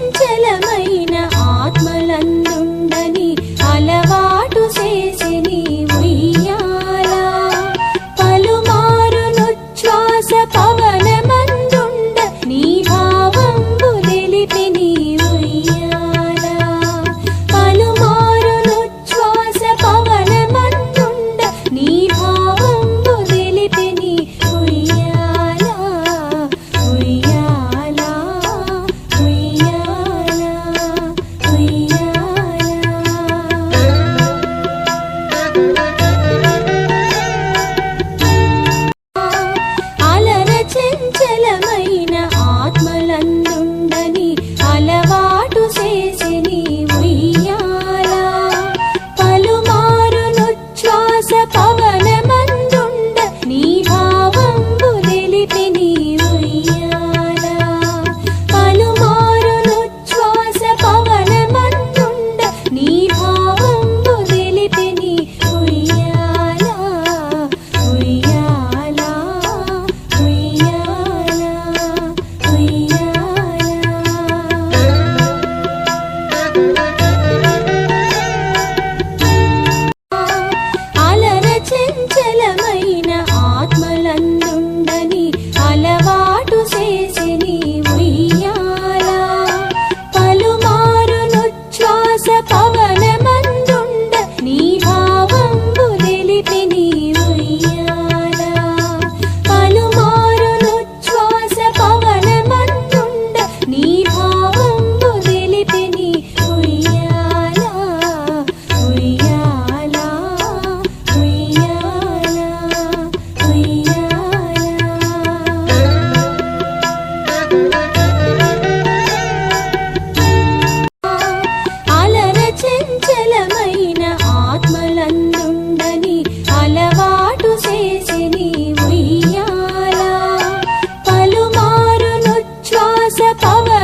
చంచలమైన ఆత్మలందుండని అలవాటు చేసిని ఉయ్యాల పలుమారునుచ్ఛ్వాస పవనమందుండ నీ భావంబు తెలిపిని ఉయ్యాల పలుమారునుచ్ఛ్వాస పవనమందుండ నీ భావంబు తెలిపిని ఉయ్యాల ఉయ్యాల ఉయ్యాల ఉయ్యాల అలర చంచలమైన ఆత్మలందుండని అలవాటు చేసిని ఉయ్యాల పలుమారునుచ్ఛ్వాస పవనమందుండ నీ భావంబు తెలిపిని ఉయ్యాల పలుమారునుచ్ఛ్వాస పవనమందుండ నీ భావంబు తెలిపిని ఉయ్యాల ఉయ్యాల ఉయ్యాల ఉయ్యాల అలర చంచలమైన ఆత్మలందుండని అలవాటు చేసిని ఉయ్యాల పలుమారునుచ్ఛ్వాస పవనమందుండ నీ భావంబు తెలిపిని ఉయ్యాల పలుమారునుచ్ఛ్వాస పవనమందుండ నీ భావంబు తెలిపిని ఉయ్యాల ఉయ్యాల ఉయ్యాల ఉయ్యాల అలర చంచలమైన ఆత్మలందుండని అలవాటు చేసిని ఉయ్యాల పలుమారునుచ్ఛ్వాస పవనమందుండ